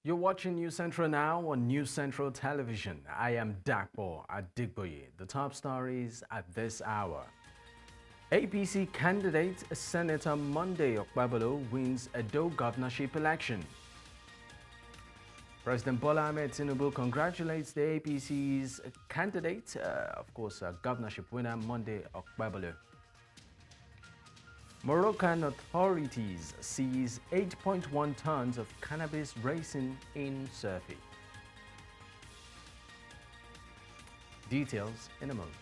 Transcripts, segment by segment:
You're watching News Central now on News Central Television. I am Dapo Adegboye. The top stories at this hour. APC candidate Senator Monday Okpebholo wins Edo governorship election. President Bola Tinubu congratulates the APC's candidate, governorship winner Monday Okpebholo. Moroccan authorities seize 8.1 tons of cannabis racing in Surfey. Details in a moment.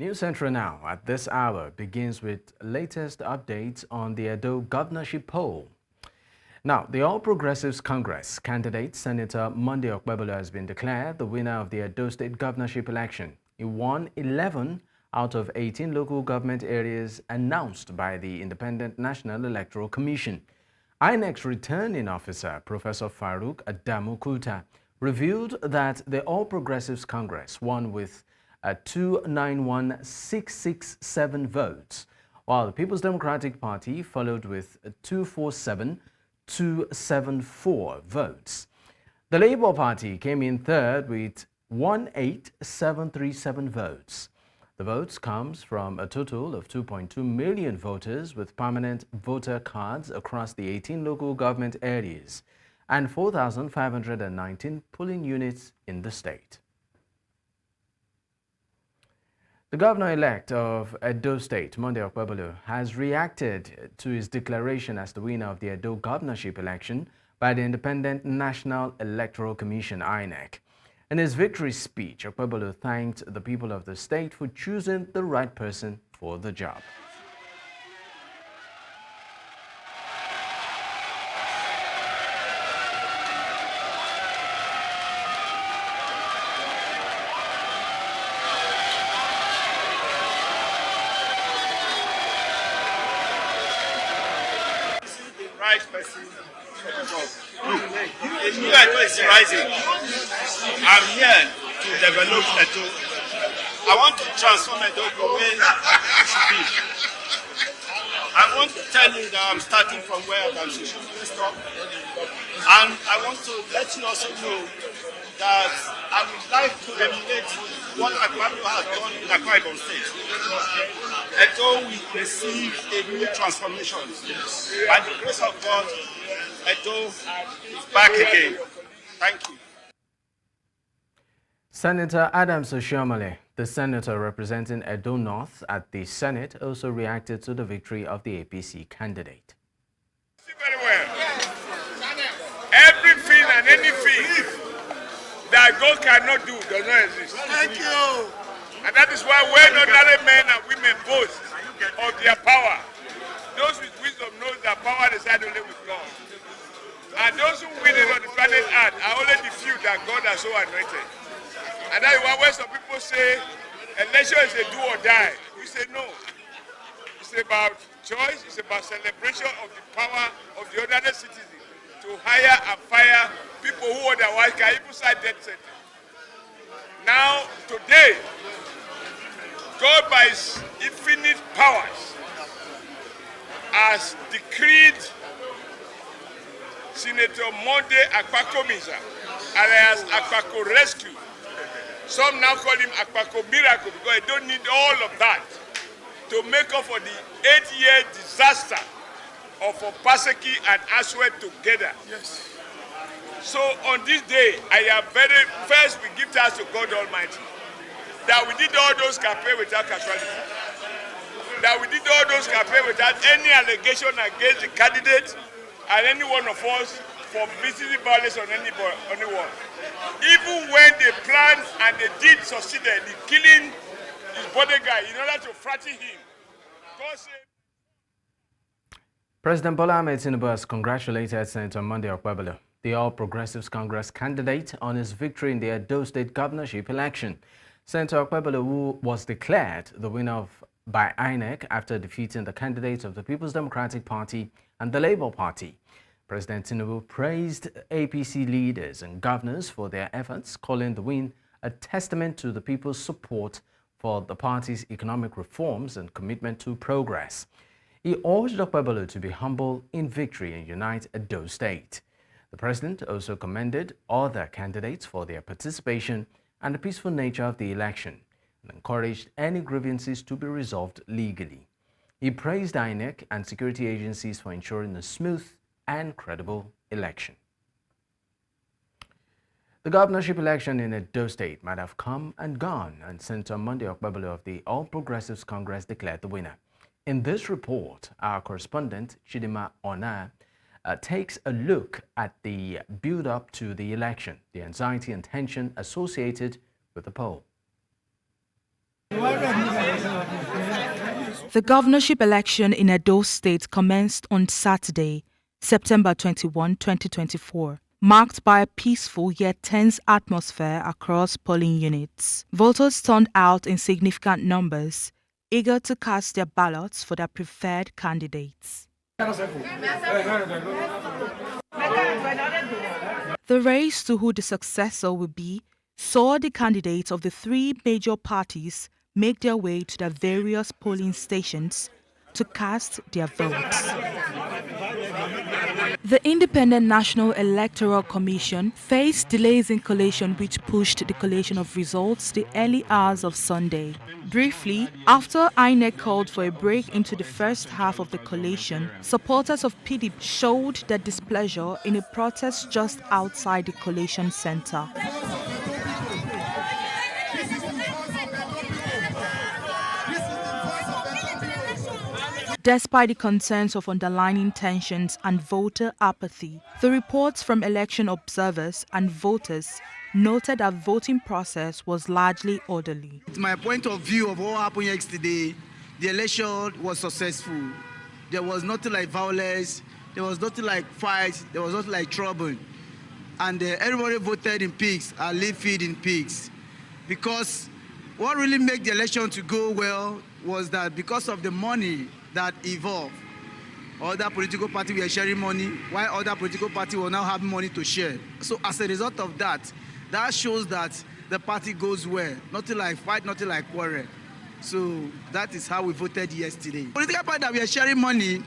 News Central now at this hour begins with latest updates on the Edo governorship poll. Now, the All Progressives Congress candidate Senator Monday Okpebholo has been declared the winner of the Edo State governorship election. He won 11 out of 18 local government areas announced by the Independent National Electoral Commission. INEC's returning officer, Professor Farouk Adamu, revealed that the All Progressives Congress won with 291,667 votes, while the People's Democratic Party followed with 247,274 votes. The Labour Party came in third with 18,737 votes. The votes comes from a total of 2.2 million voters with permanent voter cards across the 18 local government areas and 4,519 polling units in the state. The governor-elect of Edo State, Monday Okpebholo, has reacted to his declaration as the winner of the Edo governorship election by the Independent National Electoral Commission, INEC. In his victory speech, Okpebholo thanked the people of the state for choosing the right person for the job. Right person for the job. Look, the new Edo is rising. I'm here to develop Edo. I want to transform Edo the way it should be. I want to tell you that I'm starting from where I'm supposed to stop. And I want to let you also know that I would like to emulate what Akpabio has done in Akwa Ibom State. Edo will receive a new transformation. By the grace of God, Edo is back again. Thank you. Senator Adams Oshiomhole, the senator representing Edo North at the Senate, also reacted to the victory of the APC candidate. Very well. Everything and anything that God cannot do does not exist. Thank you. And that is why when ordinary men and women boast of their power, those with wisdom know that power resides only with God. And those who win it on the planet Earth are only the few that God has so anointed. And that is why when some people say election is a do or die, we say no. It's about choice, it's about celebration of the power of the ordinary citizen to hire and fire people who otherwise can even side death sentence. Now, today, God by his infinite powers has decreed Senator Monday Okpebholo, alias Akpako Rescue. Some now call him Akpako Miracle because I don't need all of that to make up for the 8-year disaster of Opaseki and Aswed together. Yes. So on this day, first we give thanks to God Almighty that we did all those campaigns without casualty, that we did all those campaigns without any allegation against the candidate and any one of us for visiting violence on anyone. Even when they planned and they did succeeded in killing his bodyguard in order to frighten him, God said. President Bola Tinubu has congratulated Senator Monday Okpebholo, the All Progressives Congress candidate, on his victory in the Edo State governorship election. Senator Okpebholo, who was declared the winner by INEC after defeating the candidates of the People's Democratic Party and the Labour Party. President Tinubu praised APC leaders and governors for their efforts, calling the win a testament to the people's support for the party's economic reforms and commitment to progress. He urged Okpebholo to be humble in victory and unite Edo State. The president also commended other candidates for their participation and the peaceful nature of the election and encouraged any grievances to be resolved legally. He praised INEC and security agencies for ensuring a smooth and credible election. The governorship election in Edo State might have come and gone, and Senator Monday Okpebholo of the All Progressives Congress declared the winner. In this report, our correspondent Chidima Ona takes a look at the build-up to the election, the anxiety and tension associated with the poll. The governorship election in Edo State commenced on Saturday, September 21, 2024, marked by a peaceful yet tense atmosphere across polling units. Voters turned out in significant numbers, eager to cast their ballots for their preferred candidates. The race to who the successor will be saw the candidates of the three major parties make their way to their various polling stations to cast their votes. The Independent National Electoral Commission faced delays in collation which pushed the collation of results to the early hours of Sunday. Briefly, after INEC called for a break into the first half of the collation, supporters of PDP showed their displeasure in a protest just outside the collation center. Despite the concerns of underlying tensions and voter apathy, the reports from election observers and voters noted that voting process was largely orderly. My point of view of what happened yesterday, the election was successful. There was nothing like violence, there was nothing like fights, there was nothing like trouble. And everybody voted in peace and live feed in peace. Because what really made the election to go well was that because of the money that evolved. Other political parties were sharing money, while other political parties will now have money to share. So as a result of that, that shows that the party goes well. Nothing like fight, nothing like quarrel. So that is how we voted yesterday. Political party that we are sharing money,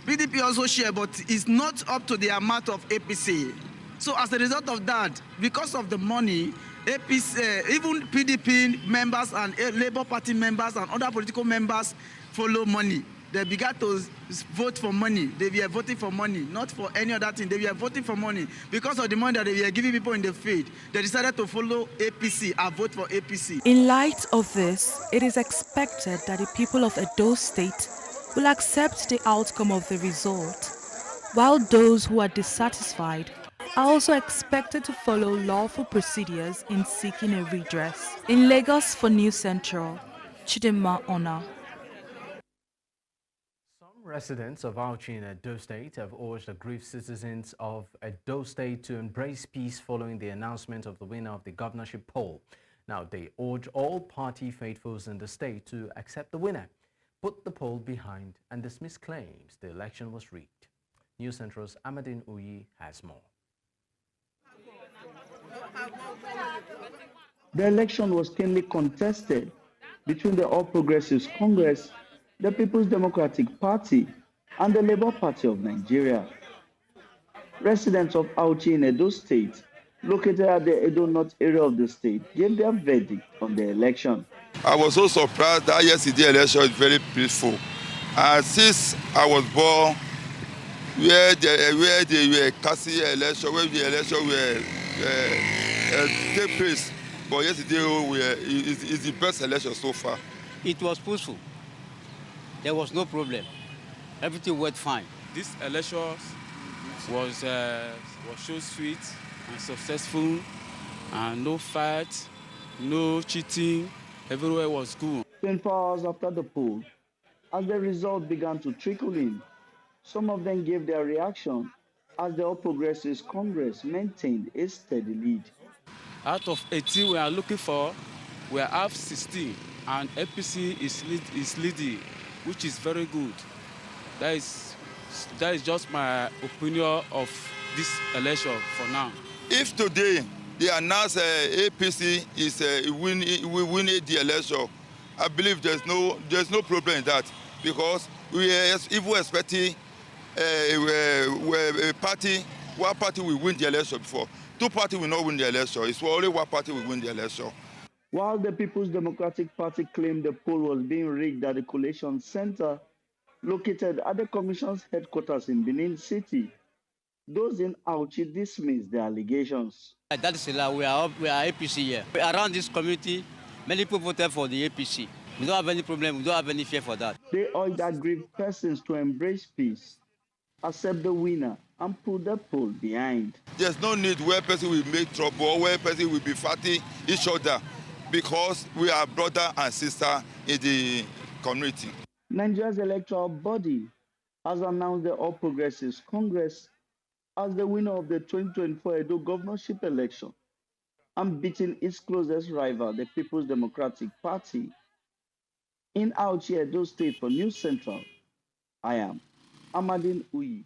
PDP also share, but it's not up to the amount of APC. So as a result of that, because of the money, APC, even PDP members and Labour Party members and other political members follow money. They began to vote for money. They were voting for money, not for any other thing. They were voting for money. Because of the money that they were giving people in the field, they decided to follow APC and vote for APC. In light of this, it is expected that the people of Edo State will accept the outcome of the result, while those who are dissatisfied are also expected to follow lawful procedures in seeking a redress. In Lagos for News Central, Chidima Ona. Residents of Auchi in Edo State have urged aggrieved citizens of Edo State to embrace peace following the announcement of the winner of the governorship poll. Now, they urge all party faithfuls in the state to accept the winner, put the poll behind, and dismiss claims the election was rigged. News Central's Amadine Uyi has more. The election was keenly contested between the All Progressives Congress, the People's Democratic Party, and the Labour Party of Nigeria. Residents of Auchi in Edo State, located at the Edo North area of the state, gave their verdict on the election. I was so surprised that yesterday's election is very peaceful. And since I was born, where they were casting election, where the election will take place, but yesterday is the best election so far. It was peaceful. There was no problem. Everything went fine. This election was so sweet and successful, and no fight, no cheating. Everywhere was good. 24 hours after the poll, as the result began to trickle in, some of them gave their reaction as the All Progressives Congress maintained a steady lead. Out of 18 we are looking for, we have 16, and APC is leading, which is very good. That is That is just my opinion of this election for now. If today they announce APC is we win the election, I believe there's no problem in that, because we are even expecting one party will win the election before. Two parties will not win the election. It's only one party will win the election. While the People's Democratic Party claimed the poll was being rigged at the collation center located at the Commission's headquarters in Benin City, those in Auchi dismissed the allegations. That is a lie. We are APC here. Around this community, many people voted for the APC. We don't have any problem. We don't have any fear for that. They urged aggrieved persons to embrace peace, accept the winner, and put the poll behind. There's no need where person will make trouble or where person will be fighting each other, because we are brother and sister in the community. Nigeria's electoral body has announced the All Progressives Congress as the winner of the 2024 Edo Governorship election and beating its closest rival, the People's Democratic Party. In Auchi, Edo State, for News Central, I am Amadine Uyi.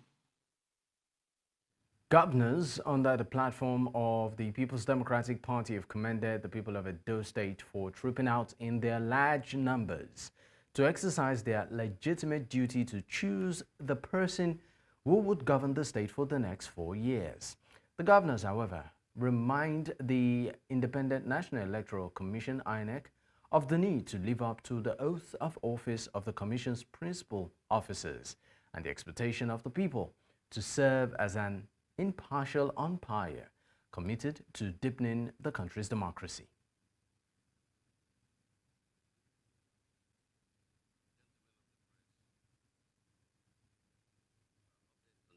Governors under the platform of the People's Democratic Party have commended the people of Edo State for trooping out in their large numbers to exercise their legitimate duty to choose the person who would govern the state for the next 4 years. The governors, however, remind the Independent National Electoral Commission, INEC, of the need to live up to the oath of office of the Commission's principal officers and the expectation of the people to serve as an impartial umpire committed to deepening the country's democracy.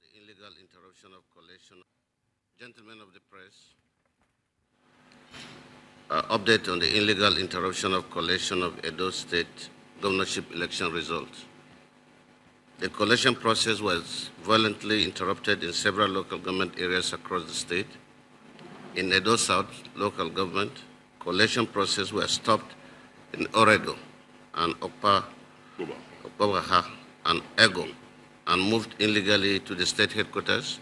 The illegal interruption of collation. Gentlemen of the press, update on the illegal interruption of collation of Edo State governorship election results. The collation process was violently interrupted in several local government areas across the state. In Edo South local government, collation process was stopped in Oredo and Okpebholo and Ego and moved illegally to the state headquarters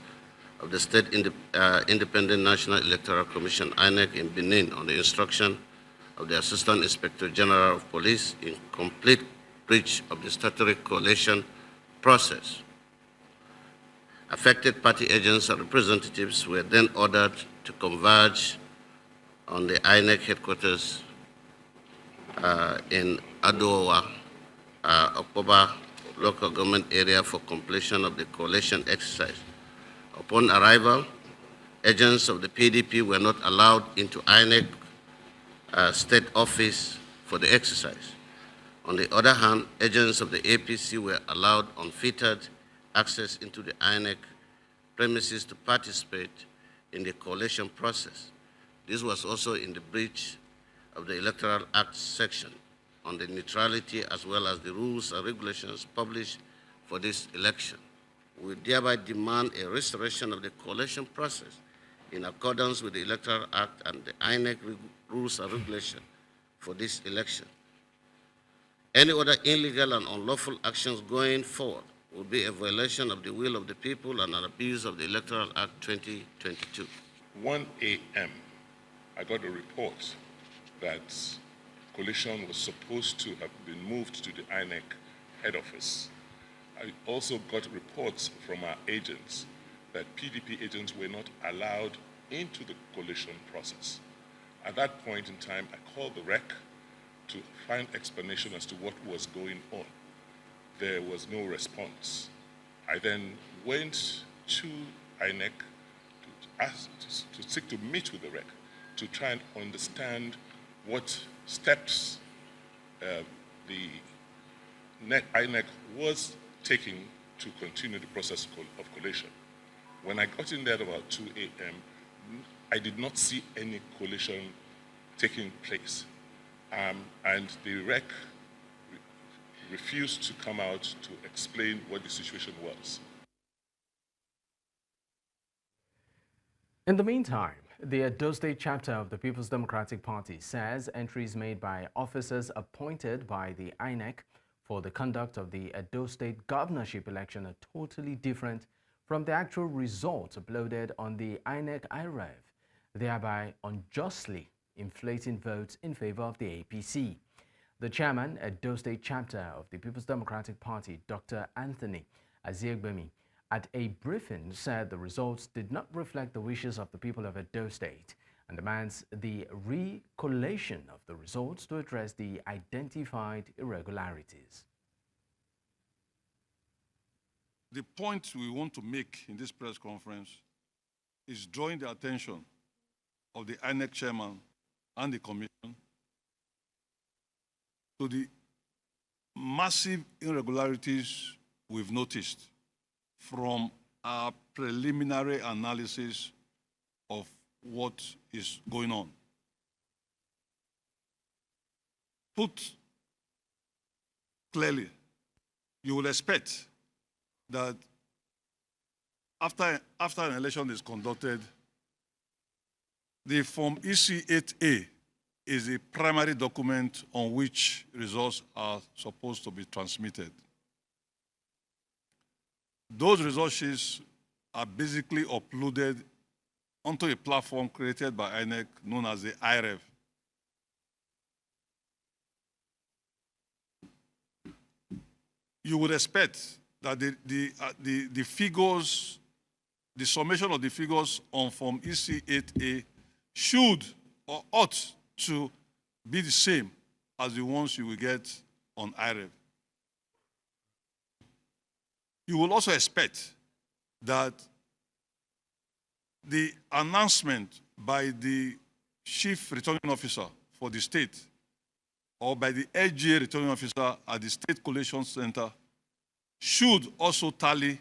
of the State Independent National Electoral Commission, INEC, in Benin on the instruction of the Assistant Inspector General of Police in complete breach of the statutory collation process. Affected party agents and representatives were then ordered to converge on the INEC headquarters in Adowa, Okpebholo local government area for completion of the collation exercise. Upon arrival, agents of the PDP were not allowed into INEC state office for the exercise. On the other hand, agents of the APC were allowed unfettered access into the INEC premises to participate in the collation process. This was also in the breach of the Electoral Act section on the neutrality as well as the rules and regulations published for this election. We thereby demand a restoration of the collation process in accordance with the Electoral Act and the INEC rules and regulations for this election. Any other illegal and unlawful actions going forward will be a violation of the will of the people and an abuse of the Electoral Act 2022. 1 a.m., I got a report that collation was supposed to have been moved to the INEC head office. I also got reports from our agents that PDP agents were not allowed into the collation process. At that point in time, I called the REC to find explanation as to what was going on. There was no response. I then went to INEC to seek to meet with the REC to try and understand what steps the INEC was taking to continue the process of collation. When I got in there at about 2 a.m., I did not see any collation taking place. And the REC refused to come out to explain what the situation was. In the meantime, the Edo State chapter of the People's Democratic Party says entries made by officers appointed by the INEC for the conduct of the Edo State governorship election are totally different from the actual results uploaded on the INEC IREV, thereby unjustly inflating votes in favor of the APC. The chairman, Edo State chapter of the People's Democratic Party, Dr. Anthony Adegboye, at a briefing said the results did not reflect the wishes of the people of Edo State and demands the recollation of the results to address the identified irregularities. The point we want to make in this press conference is drawing the attention of the INEC chairman and the commission to the massive irregularities we've noticed from our preliminary analysis of what is going on. Put clearly, you will expect that after an election is conducted, the Form EC8A is the primary document on which results are supposed to be transmitted. Those result sheets are basically uploaded onto a platform created by INEC known as the IREV. You would expect that the figures, the summation of the figures on Form EC8A should or ought to be the same as the ones you will get on IREV. You will also expect that the announcement by the chief returning officer for the state or by the LGA returning officer at the State Collation Center should also tally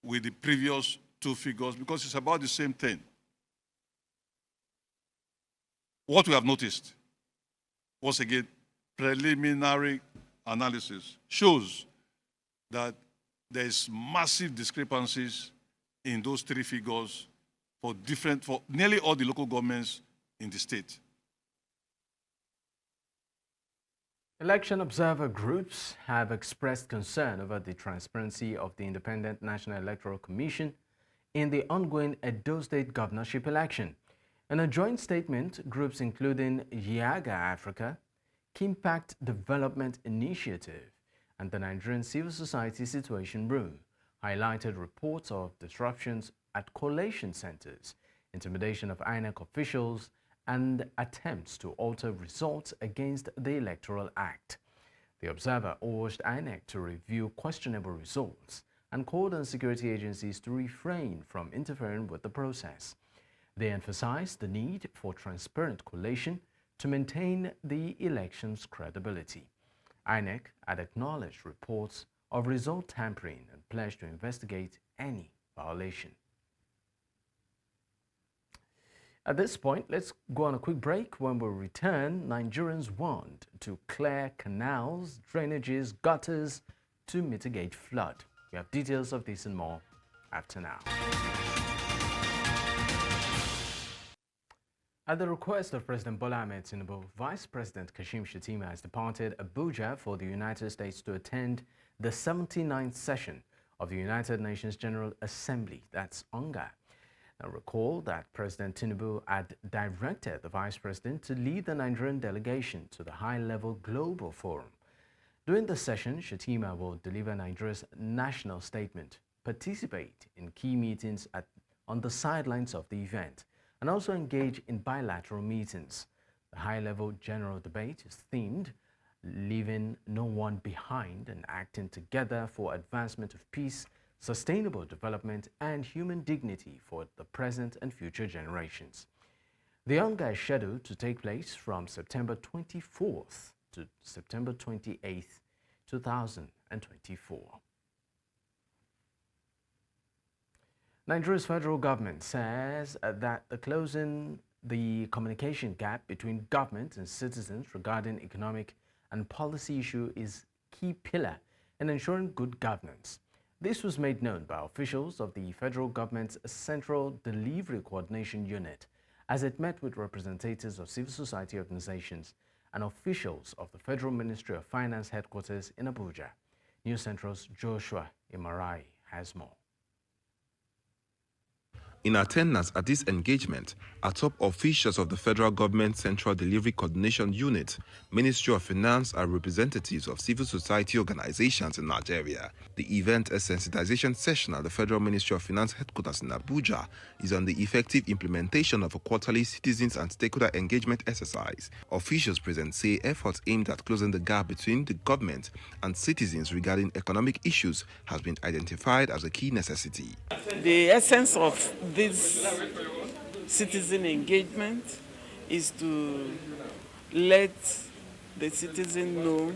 with the previous two figures because it's about the same thing. What we have noticed, once again, preliminary analysis shows that there is massive discrepancies in those three figures for nearly all the local governments in the state. Election observer groups have expressed concern over the transparency of the Independent National Electoral Commission in the ongoing Edo State governorship election. In a joint statement, groups including Yiaga Africa, Kimpact Development Initiative, and the Nigerian Civil Society Situation Room highlighted reports of disruptions at collation centers, intimidation of INEC officials, and attempts to alter results against the Electoral Act. The observer urged INEC to review questionable results and called on security agencies to refrain from interfering with the process. They emphasized the need for transparent collation to maintain the election's credibility. INEC had acknowledged reports of result tampering and pledged to investigate any violation. At this point, let's go on a quick break. When we return, Nigerians want to clear canals, drainages, gutters to mitigate flood. We have details of this and more after now. At the request of President Bola Tinubu, Vice President Kashim Shettima has departed Abuja for the United States to attend the 79th session of the United Nations General Assembly, that's UNGA. Now recall that President Tinubu had directed the Vice President to lead the Nigerian delegation to the high-level global forum. During the session, Shettima will deliver Nigeria's national statement, participate in key meetings on the sidelines of the event, and also engage in bilateral meetings. The high-level general debate is themed, leaving no one behind and acting together for advancement of peace, sustainable development, and human dignity for the present and future generations. The UNGA is scheduled to take place from September 24th to September 28th, 2024. Nigeria's federal government says that closing the communication gap between government and citizens regarding economic and policy issue is key pillar in ensuring good governance. This was made known by officials of the federal government's Central Delivery Coordination Unit as it met with representatives of civil society organizations and officials of the Federal Ministry of Finance headquarters in Abuja. News Central's Joshua Imarai has more. In attendance at this engagement are top officials of the Federal Government Central Delivery Coordination Unit, Ministry of Finance, and representatives of civil society organizations in Nigeria. The event, a sensitization session at the Federal Ministry of Finance headquarters in Abuja, is on the effective implementation of a quarterly citizens and stakeholder engagement exercise. Officials present say efforts aimed at closing the gap between the government and citizens regarding economic issues has been identified as a key necessity. The essence of this citizen engagement is to let the citizen know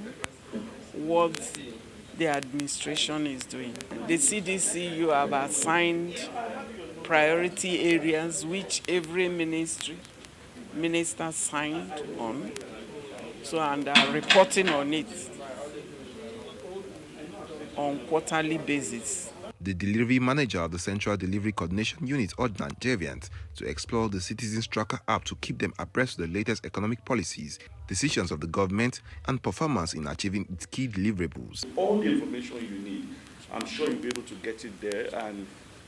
what the administration is doing. The CDC, you have assigned priority areas which every minister signed on, and are reporting on it on quarterly basis. The delivery manager of the Central Delivery Coordination Unit urged Nigerians to explore the Citizens Tracker app to keep them abreast of the latest economic policies, decisions of the government, and performance in achieving its key deliverables. All the information you need, I'm sure you'll be able to get it there, and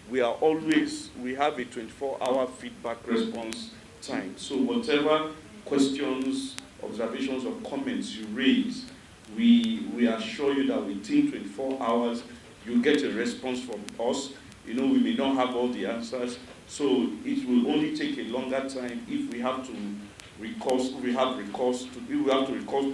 we have a 24-hour feedback response time. So whatever questions, observations, or comments you raise, we assure you that within 24 hours, you get a response from us. We may not have all the answers, so it will only take a longer time if we have to recourse to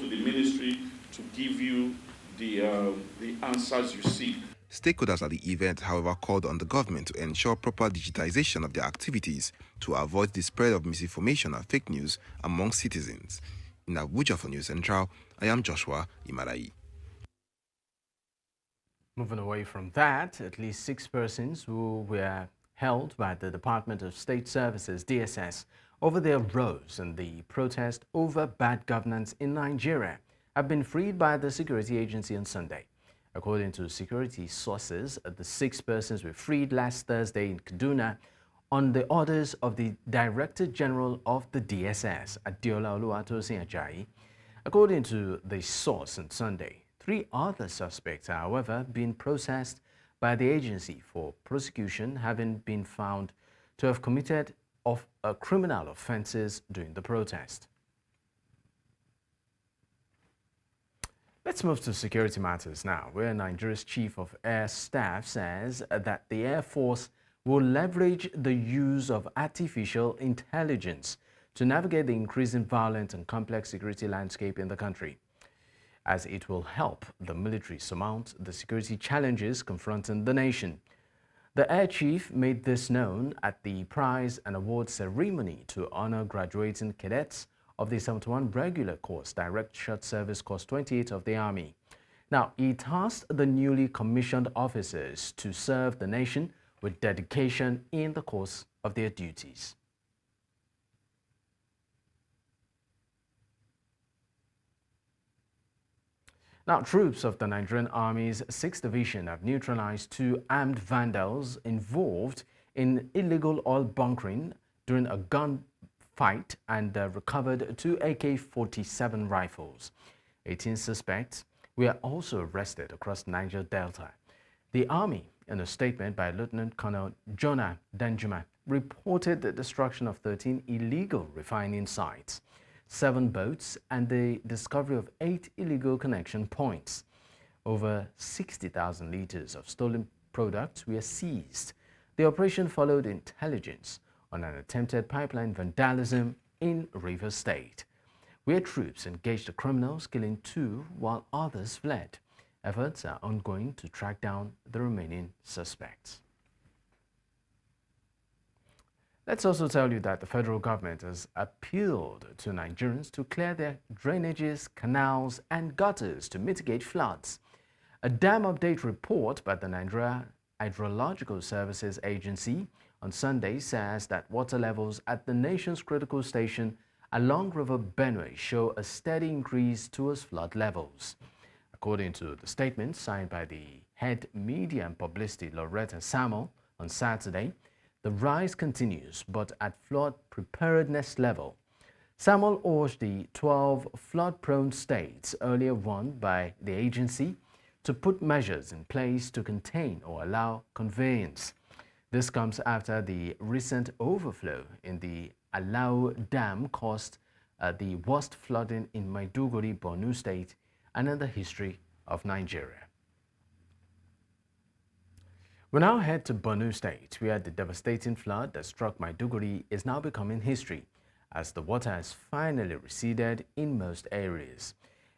the ministry to give you the answers you seek. Stakeholders at the event, however, called on the government to ensure proper digitization of their activities to avoid the spread of misinformation and fake news among citizens. In Abuja for News Central, I am Joshua Imarai. Moving away from that, at least 6 persons who were held by the Department of State Services, DSS, over their roles in the protest over bad governance in Nigeria have been freed by the security agency on Sunday. According to security sources, the 6 persons were freed last Thursday in Kaduna on the orders of the Director General of the DSS, Adeola Oluwatosin Ajayi. According to the source on Sunday, 3 other suspects are, however, being processed by the agency for prosecution, having been found to have committed criminal offenses during the protest. Let's move to security matters now, where Nigeria's Chief of Air Staff says that the Air Force will leverage the use of artificial intelligence to navigate the increasing violent and complex security landscape in the country, as it will help the military surmount the security challenges confronting the nation. The Air Chief made this known at the prize and award ceremony to honor graduating cadets of the 71 regular course, Direct Short Service Course 28 of the Army. Now, he tasked the newly commissioned officers to serve the nation with dedication in the course of their duties. Now, troops of the Nigerian Army's 6th Division have neutralized 2 armed vandals involved in illegal oil bunkering during a gunfight and recovered 2 AK-47 rifles. 18 suspects were also arrested across Niger Delta. The Army, in a statement by Lieutenant Colonel Jonah Danjuma, reported the destruction of 13 illegal refining sites, 7 boats, and the discovery of 8 illegal connection points. Over 60,000 liters of stolen products were seized. The operation followed intelligence on an attempted pipeline vandalism in Edo State, where troops engaged the criminals, killing 2 while others fled. Efforts are ongoing to track down the remaining suspects. Let's also tell you that the federal government has appealed to Nigerians to clear their drainages, canals, and gutters to mitigate floods. A dam update report by the Nigeria Hydrological Services Agency on Sunday says that water levels at the nation's critical station along River Benue show a steady increase towards flood levels. According to the statement signed by the head media and publicity Loretta Samuel on Saturday, the rise continues, but at flood preparedness level. Samuel urged the 12 flood-prone states earlier warned by the agency to put measures in place to contain or allow conveyance. This comes after the recent overflow in the Alau Dam caused the worst flooding in Maiduguri, Borno State, and in the history of Nigeria. We now head to Borno State, where the devastating flood that struck Maiduguri is now becoming history, as the water has finally receded in most areas.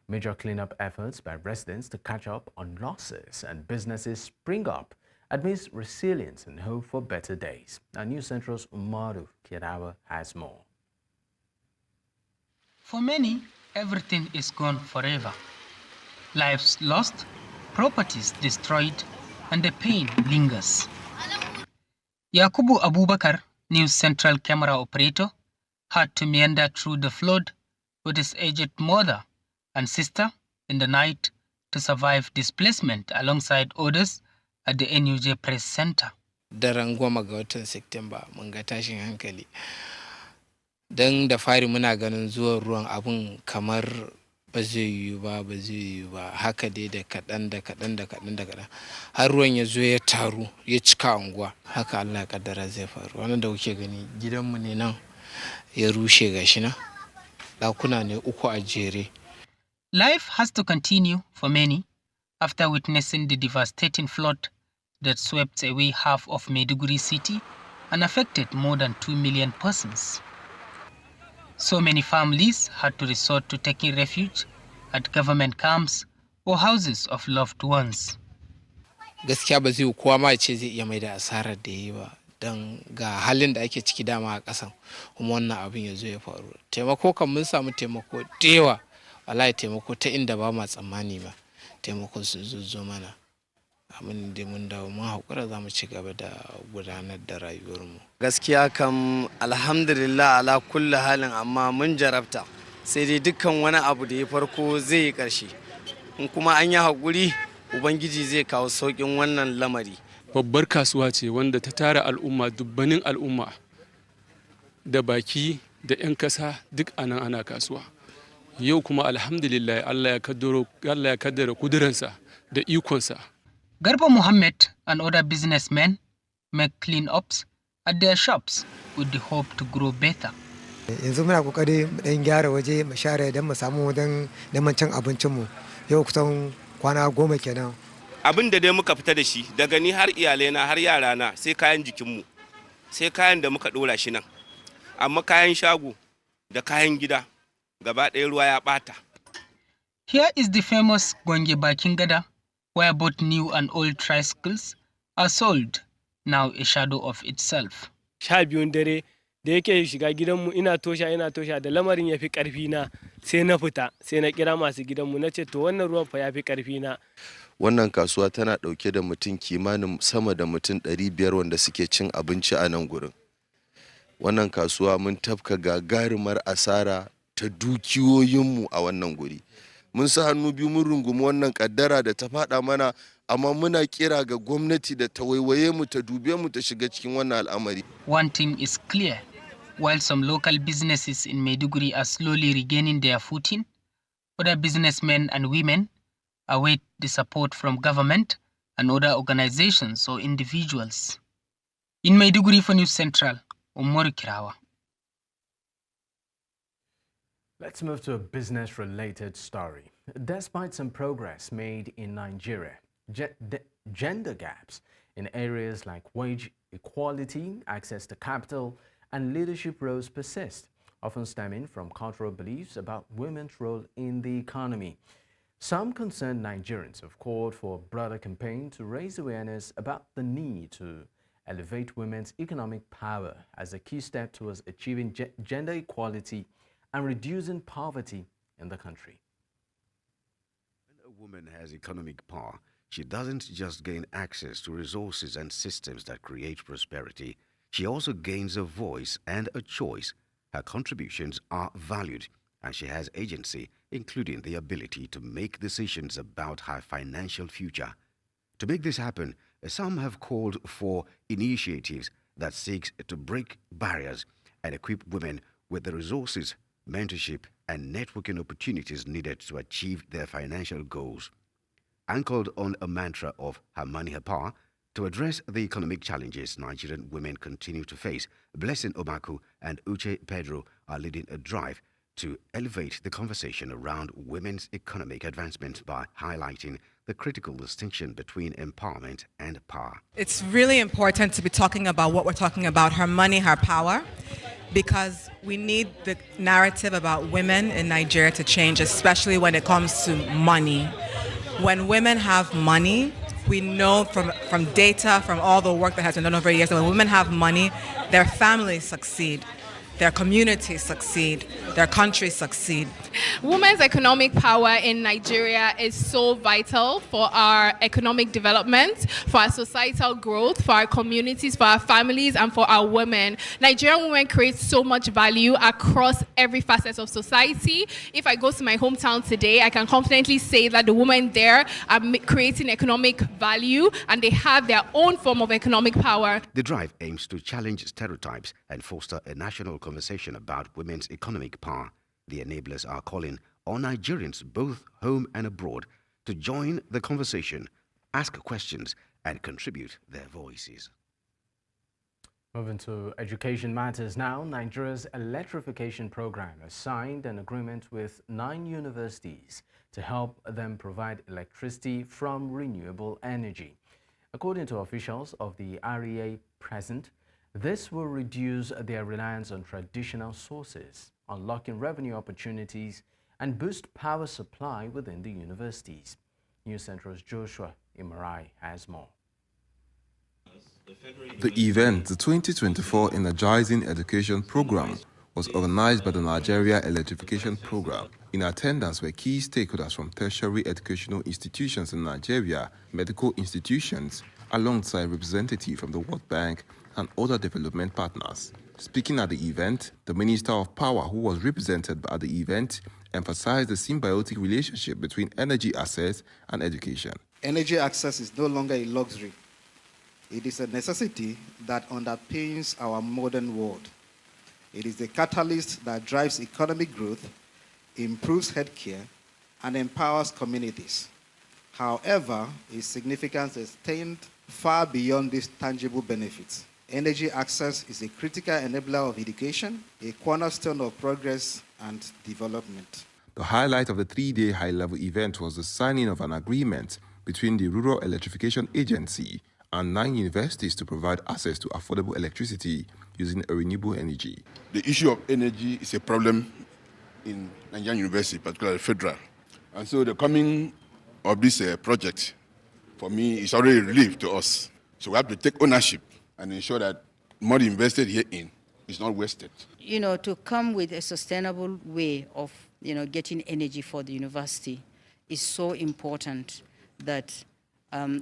Major cleanup efforts by residents to catch up on losses and businesses spring up amidst resilience and hope for better days. Our News Central's Umaru Kirawa has more. For many, everything is gone forever. Lives lost, properties destroyed, and the pain lingers. Yakubu Abubakar, News Central camera operator, had to meander through the flood with his aged mother and sister in the night to survive displacement alongside others at the NUJ Press Center. Daren 10 ga watan Septemba mun ga tashin hankali. Dan da fari muna ganin zuwan ruwan abun kamar ba zai yiwu ba haka dai da kaɗan har ruwan ya zo ya taru ya cika unguwa haka Allah ya kaddara zai faru. Wannan da kuke gani gidanmu ne nan ya rushe gashi na ɗakuna ne 3 a jere. Life has to continue for many after witnessing the devastating flood that swept away half of Maiduguri city and affected more than 2 million persons. So many families had to resort to taking refuge at government camps or houses of loved ones. Gaskiya ba zai kowa ma ce zai iya mai da asarar da yi ba don ga halin da ake ciki dama a ƙasan kuma wannan abin ya zo ya faru. Taimako kan mun samu taimako da yawa, wallahi taimako ta inda ba ma tsammani ba. Taimakon sun zo mana. Amin da mun dawo mun haƙura za mu ci gaba da gudanar da rayuwarmu. Gaskiya kam alhamdulillah ala kulli halin amma mun jarabta sai dai dukkan wani abu da ya farko zai yi ƙarshe. In kuma an yi haƙuri Ubangiji zai kawo sauƙin wannan lamari. Babbar kasuwa ce wanda ta tara al'umma, dubbanin al'umma da baki da 'yan kasa duk anan ana kasuwa. Yau kuma alhamdulillah Allah ya kaddara kuduransa da ikonsa. Garba Muhammad and other businessmen make clean-ups at their shops with the hope to grow better. Yanzu muna kokari mu dan gyara waje mu share dan mu samu wajen neman cin abincin mu. Yau kusan kwana 10 kenan. Abin da dai muka fita da shi daga ni har iyalaina har yarana sai kayan jikinmu, sai kayan da muka dora shi nan. Amma kayan shago da kayan gida gaba ɗaya ruwa ya ɓata. Here is the famous Gwange Bakin Gada, where both new and old tricycles are sold, now a shadow of itself. 12 dare da yake shiga gidanmu ina tosha da lamarin ya fi ƙarfi na sai na fita sai na kira masu gidanmu na ce to wannan ruwan fa ya fi ƙarfi na. Wannan kasuwa tana ɗauke da mutum kimanin sama da mutum 500 wanda suke cin abinci a nan gurin. Wannan kasuwa mun tafka gagarumar asara ta dukiyoyinmu a wannan guri. Mun sa hannu biyu mun rungumi wannan kaddara da ta faɗa mana, amma muna kira ga gwamnati da ta waiwaye mu ta dube mu ta shiga cikin wannan al'amari. One thing is clear. While some local businesses in Maiduguri are slowly regaining their footing, other businessmen and women await the support from government and other organizations or individuals. In Maiduguri for News Central, Umaru Kirawa. Let's move to a business-related story. Despite some progress made in Nigeria, gender gaps in areas like wage equality, access to capital, and leadership roles persist, often stemming from cultural beliefs about women's role in the economy. Some concerned Nigerians have called for a broader campaign to raise awareness about the need to elevate women's economic power as a key step towards achieving gender equality and reducing poverty in the country. When a woman has economic power, she doesn't just gain access to resources and systems that create prosperity. She also gains a voice and a choice. Her contributions are valued, and she has agency, including the ability to make decisions about her financial future. To make this happen, some have called for initiatives that seek to break barriers and equip women with the resources mentorship, and networking opportunities needed to achieve their financial goals. Anchored on a mantra of her money, her power, to address the economic challenges Nigerian women continue to face, Blessing Obaku and Uche Pedro are leading a drive to elevate the conversation around women's economic advancement by highlighting the critical distinction between empowerment and power. It's really important to be talking about what we're talking about, her money, her power, because we need the narrative about women in Nigeria to change, especially when it comes to money. When women have money, we know from data, from all the work that has been done over years, that when women have money, their families succeed, their communities succeed, their countries succeed. Women's economic power in Nigeria is so vital for our economic development, for our societal growth, for our communities, for our families, and for our women. Nigerian women create so much value across every facet of society. If I go to my hometown today, I can confidently say that the women there are creating economic value and they have their own form of economic power. The drive aims to challenge stereotypes and foster a national conversation about women's economic power. The enablers are calling on Nigerians, both home and abroad, to join the conversation, ask questions, and contribute their voices. Moving to education matters now, Nigeria's electrification program has signed an agreement with 9 universities to help them provide electricity from renewable energy. According to officials of the REA present, this will reduce their reliance on traditional sources, unlocking revenue opportunities, and boost power supply within the universities. News Central's Joshua Imarai has more. The event, the 2024 Energizing Education Program, was organized by the Nigeria Electrification Program. In attendance were key stakeholders from tertiary educational institutions in Nigeria, medical institutions, alongside representatives from the World Bank and other development partners. Speaking at the event, the Minister of Power, who was represented at the event, emphasized the symbiotic relationship between energy access and education. Energy access is no longer a luxury. It is a necessity that underpins our modern world. It is the catalyst that drives economic growth, improves healthcare, and empowers communities. However, its significance extends far beyond these tangible benefits. Energy access is a critical enabler of education, a cornerstone of progress and development. The highlight of the 3-day high-level event was the signing of an agreement between the Rural Electrification Agency and 9 universities to provide access to affordable electricity using a renewable energy. The issue of energy is a problem in Nigerian University, particularly federal. And so the coming of this project, for me, is already a relief to us. So we have to take ownership and ensure that money invested herein is not wasted. To come with a sustainable way of, getting energy for the university is so important that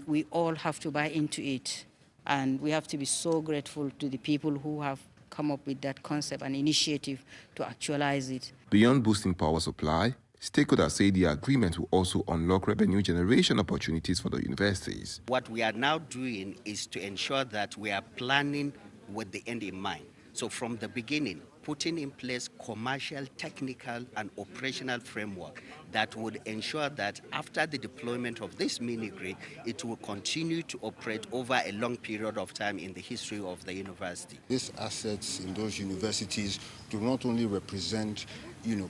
we all have to buy into it. And we have to be so grateful to the people who have come up with that concept and initiative to actualize it. Beyond boosting power supply, stakeholders say the agreement will also unlock revenue generation opportunities for the universities. What we are now doing is to ensure that we are planning with the end in mind. So from the beginning, putting in place commercial, technical, and operational framework that would ensure that after the deployment of this mini-grid, it will continue to operate over a long period of time in the history of the university. These assets in those universities do not only represent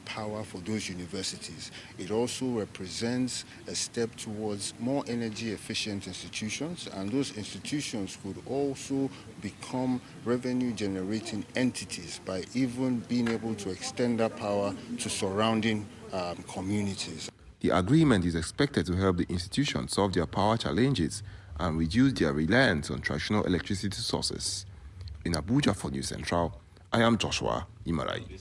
power for those universities. It also represents a step towards more energy efficient institutions, and those institutions could also become revenue generating entities by even being able to extend that power to surrounding communities. The agreement is expected to help the institutions solve their power challenges and reduce their reliance on traditional electricity sources. In Abuja for News Central, I am Joshua Imarai.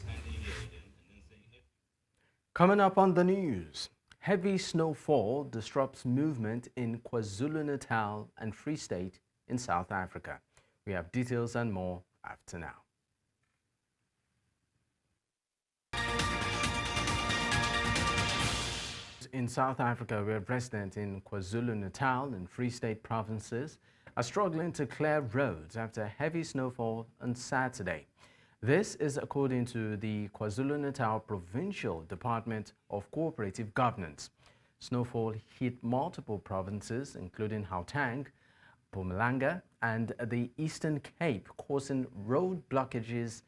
Coming up on the news, heavy snowfall disrupts movement in KwaZulu-Natal and Free State in South Africa. We have details and more after now. In South Africa, where residents in KwaZulu-Natal and Free State provinces are struggling to clear roads after heavy snowfall on Saturday. This is according to the KwaZulu-Natal Provincial Department of Cooperative Governance. Snowfall hit multiple provinces, including Gauteng, Mpumalanga, and the Eastern Cape, causing road blockages,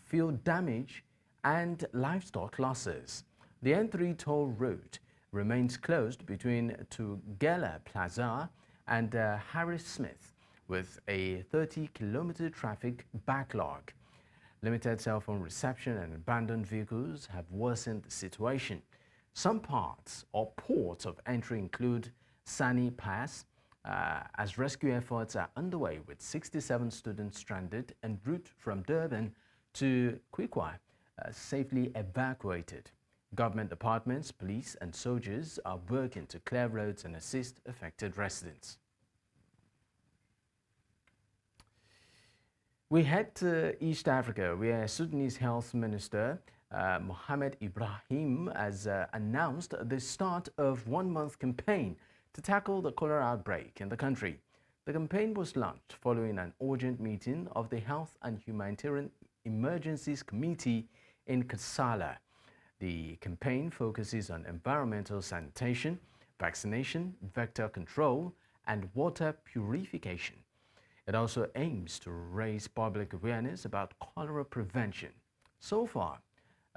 field damage, and livestock losses. The N3 toll route remains closed between Tugela Plaza and Harris Smith, with a 30-kilometer traffic backlog. Limited cell phone reception and abandoned vehicles have worsened the situation. Some parts or ports of entry include Sani Pass, as rescue efforts are underway with 67 students stranded en route from Durban to Kwikwa safely evacuated. Government departments, police and soldiers are working to clear roads and assist affected residents. We head to East Africa, where Sudanese Health Minister Mohamed Ibrahim has announced the start of one-month campaign to tackle the cholera outbreak in the country. The campaign was launched following an urgent meeting of the Health and Humanitarian Emergencies Committee in Kassala. The campaign focuses on environmental sanitation, vaccination, vector control, and water purification. It also aims to raise public awareness about cholera prevention. So far,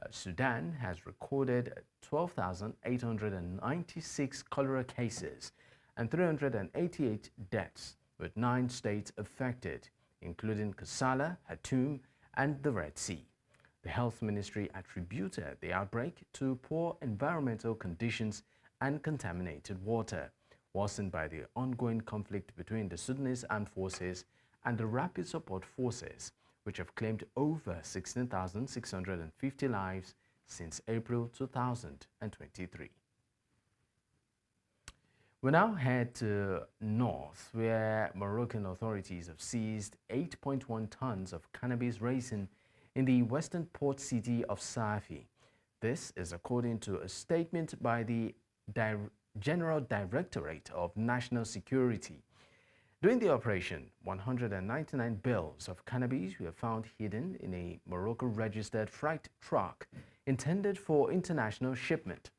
Sudan has recorded 12,896 cholera cases and 388 deaths, with 9 states affected, including Kassala, Khartoum, and the Red Sea. The Health Ministry attributed the outbreak to poor environmental conditions and contaminated water, worsened by the ongoing conflict between the Sudanese Armed Forces and the Rapid Support Forces, which have claimed over 16,650 lives since April 2023. We now head to north, where Moroccan authorities have seized 8.1 tons of cannabis resin in the western port city of Safi. This is according to a statement by the General Directorate of National Security. During the operation, 199 bales of cannabis were found hidden in a Morocco-registered freight truck intended for international shipment.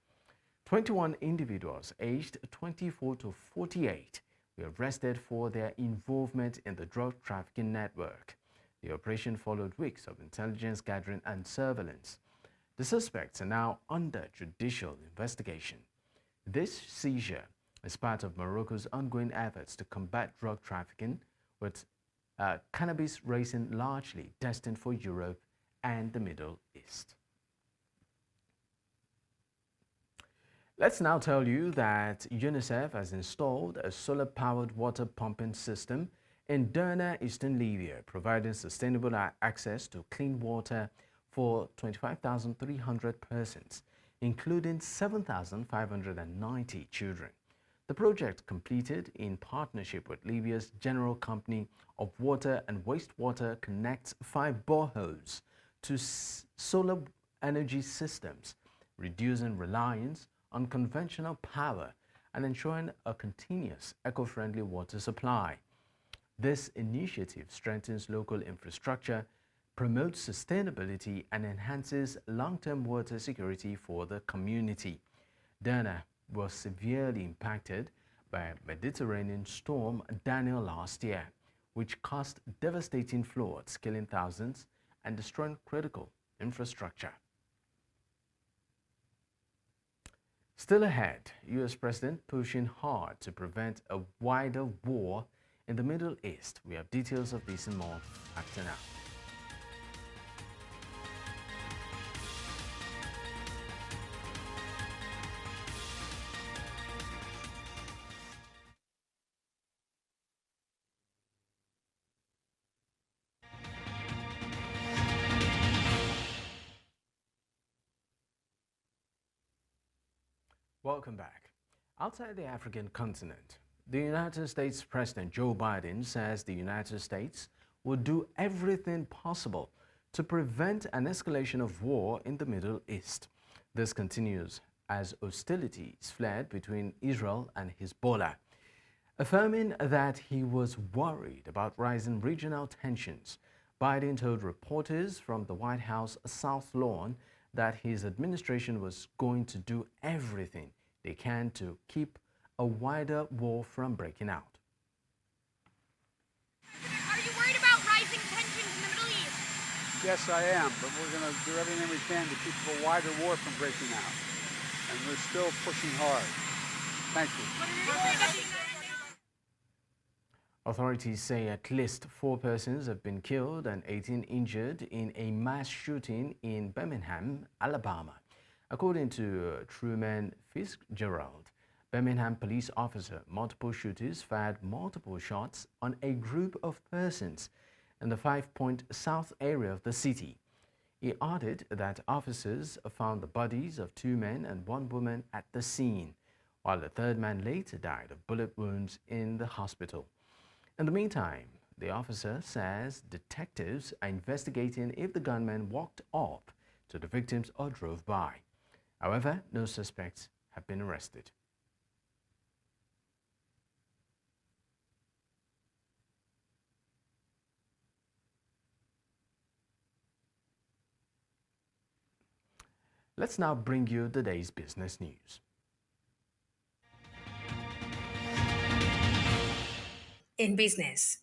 21 individuals aged 24 to 48 were arrested for their involvement in the drug trafficking network. The operation followed weeks of intelligence gathering and surveillance. The suspects are now under judicial investigation. This seizure is part of Morocco's ongoing efforts to combat drug trafficking, with cannabis resin largely destined for Europe and the Middle East. Let's now tell you that UNICEF has installed a solar-powered water pumping system in Derna, Eastern Libya, providing sustainable access to clean water for 25,300 persons, including 7,590 children. The project, completed in partnership with Libya's General Company of Water and Wastewater, connects 5 boreholes to solar energy systems, reducing reliance on conventional power and ensuring a continuous eco-friendly water supply. This initiative strengthens local infrastructure, promotes sustainability, and enhances long-term water security for the community. Derna was severely impacted by Mediterranean storm Daniel last year, which caused devastating floods, killing thousands and destroying critical infrastructure. Still ahead, U.S. President pushing hard to prevent a wider war in the Middle East. We have details of this and more after now. Welcome back. Outside the African continent, the United States President Joe Biden says the United States will do everything possible to prevent an escalation of war in the Middle East. This continues as hostilities flared between Israel and Hezbollah, affirming that he was worried about rising regional tensions. Biden told reporters from the White House South Lawn that his administration was going to do everything they can to keep a wider war from breaking out. Are you worried about rising tensions in the Middle East? Yes, I am, but we're going to do everything we can to keep a wider war from breaking out. And we're still pushing hard. Thank you. Authorities say at least 4 persons have been killed and 18 injured in a mass shooting in Birmingham, Alabama. According to Truman Fitzgerald, Birmingham police officer, multiple shooters fired multiple shots on a group of persons in the 5 Point South area of the city. He added that officers found the bodies of 2 men and 1 woman at the scene, while the 3rd man later died of bullet wounds in the hospital. In the meantime, the officer says detectives are investigating if the gunman walked up to the victims or drove by. However, no suspects have been arrested. Let's now bring you the day's business news. In business,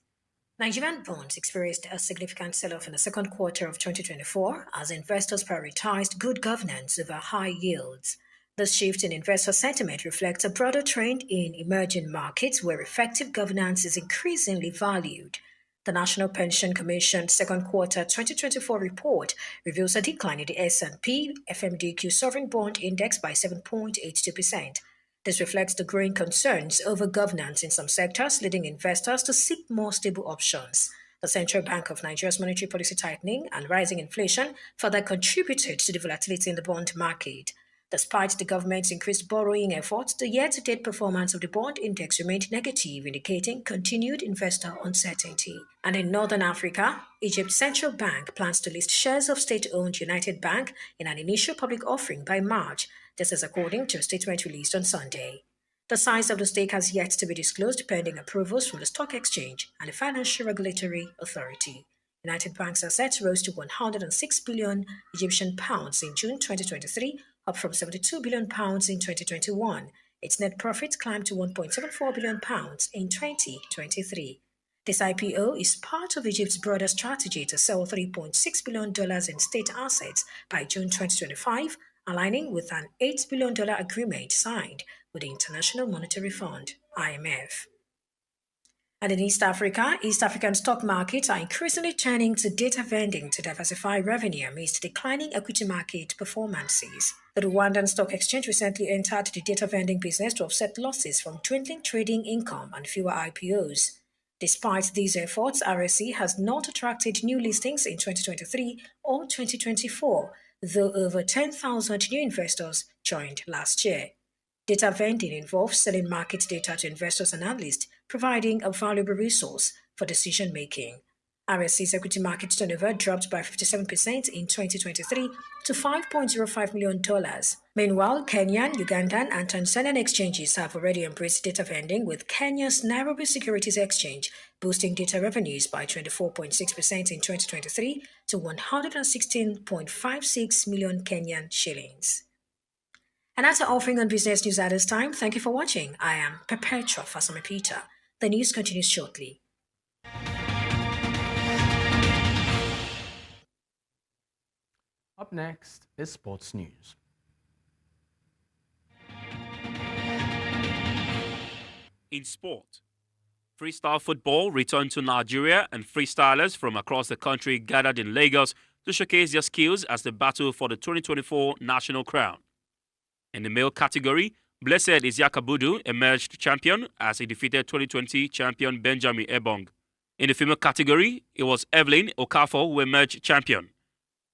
Nigerian bonds experienced a significant sell-off in the second quarter of 2024 as investors prioritized good governance over high yields. This shift in investor sentiment reflects a broader trend in emerging markets where effective governance is increasingly valued. The National Pension Commission's second quarter 2024 report reveals a decline in the S&P FMDQ sovereign bond index by 7.82%. This reflects the growing concerns over governance in some sectors, leading investors to seek more stable options. The Central Bank of Nigeria's monetary policy tightening and rising inflation further contributed to the volatility in the bond market. Despite the government's increased borrowing efforts, the year-to-date performance of the bond index remained negative, indicating continued investor uncertainty. And in Northern Africa, Egypt's central bank plans to list shares of state-owned United Bank in an initial public offering by March. This is according to a statement released on Sunday. The size of the stake has yet to be disclosed pending approvals from the Stock Exchange and the Financial Regulatory Authority. United Bank's assets rose to 106 billion Egyptian pounds in June 2023, up from 72 billion pounds in 2021. Its net profit climbed to 1.74 billion pounds in 2023. This IPO is part of Egypt's broader strategy to sell $3.6 billion in state assets by June 2025, aligning with an $8 billion agreement signed with the International Monetary Fund, IMF. And in East Africa, East African stock markets are increasingly turning to data vending to diversify revenue amidst declining equity market performances. The Rwandan Stock Exchange recently entered the data vending business to offset losses from dwindling trading income and fewer IPOs. Despite these efforts, RSE has not attracted new listings in 2023 or 2024, though over 10,000 new investors joined last year. Data vending involves selling market data to investors and analysts, providing a valuable resource for decision-making. RSE's equity market turnover dropped by 57% in 2023 to $5.05 million. Meanwhile, Kenyan, Ugandan, and Tanzanian exchanges have already embraced data vending, with Kenya's Nairobi Securities Exchange boosting data revenues by 24.6% in 2023 to 116.56 million Kenyan shillings. And that's our offering on business news at this time. Thank you for watching. I am Perpetua Fasame Peter. The news continues shortly. Up next is sports news. In sport, freestyle football returned to Nigeria, and freestylers from across the country gathered in Lagos to showcase their skills as they battle for the 2024 national crown. In the male category, Blessed Isiakabudu emerged champion as he defeated 2020 champion Benjamin Ebong. In the female category, it was Evelyn Okafor who emerged champion.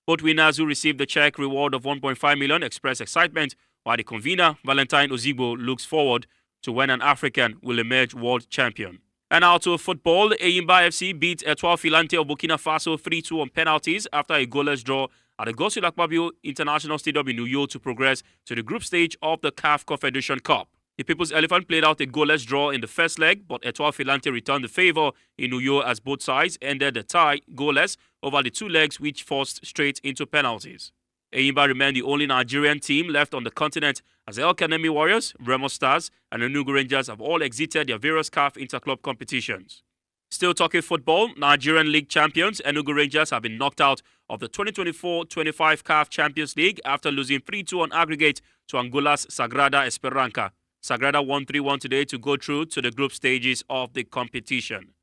Both winners who received the check reward of 1.5 million expressed excitement, while the convener, Valentine Ozigbo, looks forward to when an African will emerge world champion. And out to football, Eyimba FC beat Etoile Filante of Burkina Faso 3-2 on penalties after a goalless draw at the Governorship International Stadium in Uyo to progress to the group stage of the CAF Confederation Cup. The People's Elephant played out a goalless draw in the first leg, but Etoile Filante returned the favour in Uyo as both sides ended the tie goalless over the two legs, which forced straight into penalties. Eyimba remained the only Nigerian team left on the continent as El Kanemi Warriors, Remo Stars and Enugu Rangers have all exited their various CAF interclub competitions. Still talking football, Nigerian League champions Enugu Rangers have been knocked out of the 2024-25 CAF Champions League after losing 3-2 on aggregate to Angola's Sagrada Esperanca. Sagrada won 3-1 today to go through to the group stages of the competition.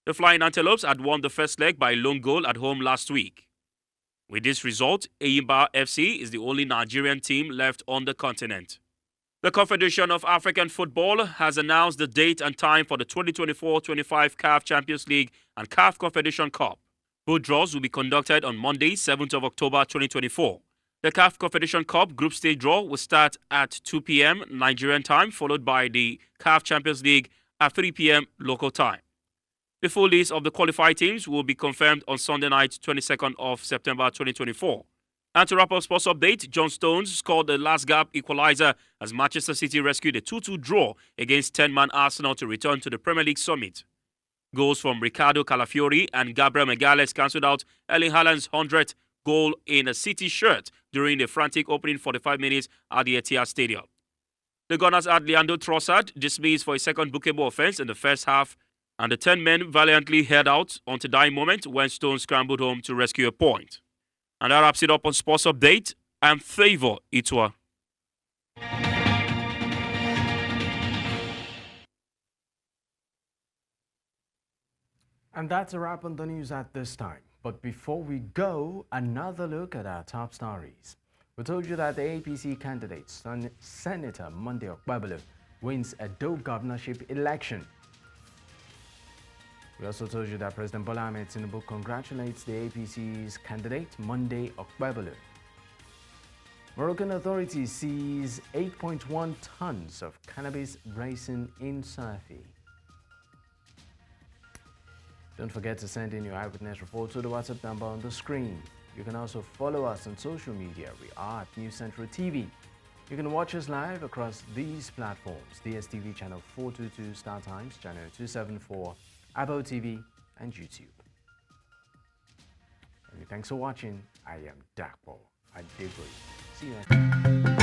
The Flying Antelopes had won the first leg by a lone goal at home last week. With this result, Eyimba FC is the only Nigerian team left on the continent. The Confederation of African Football has announced the date and time for the 2024-25 CAF Champions League and CAF Confederation Cup. Both draws will be conducted on Monday, 7th of October 2024. The CAF Confederation Cup group stage draw will start at 2 p.m. Nigerian time, followed by the CAF Champions League at 3 p.m. local time. The full list of the qualified teams will be confirmed on Sunday night, 22nd of September 2024. And to wrap up sports update, John Stones scored the last gap equalizer as Manchester City rescued a 2-2 draw against 10-man Arsenal to return to the Premier League summit. Goals from Ricardo Calafiori and Gabriel Magalhaes cancelled out Erling Haaland's 100th goal in a City shirt during the frantic opening 45 minutes at the Etihad Stadium. The Gunners had Leandro Trossard dismissed for a second bookable offence in the first half, and the 10 men valiantly held out until the dying moment when Stones scrambled home to rescue a point. And that wraps it up on Sports Update. I'm Favour Itwa. And that's a wrap on the news at this time. But before we go, another look at our top stories. We told you that the APC candidate, Senator Monday Okpebholo, wins a Edo governorship election. We also told you that President Bola Tinubu congratulates the APC's candidate, Monday Okpebholo. Moroccan authorities seize 8.1 tons of cannabis raisin in Safi. Don't forget to send in your eyewitness report to the WhatsApp number on the screen. You can also follow us on social media. We are at News Central TV. You can watch us live across these platforms: DSTV channel 422, Star Times channel 274, Apple TV, and YouTube. Thanks for watching. I am Dapo. Adegboye. See you next time.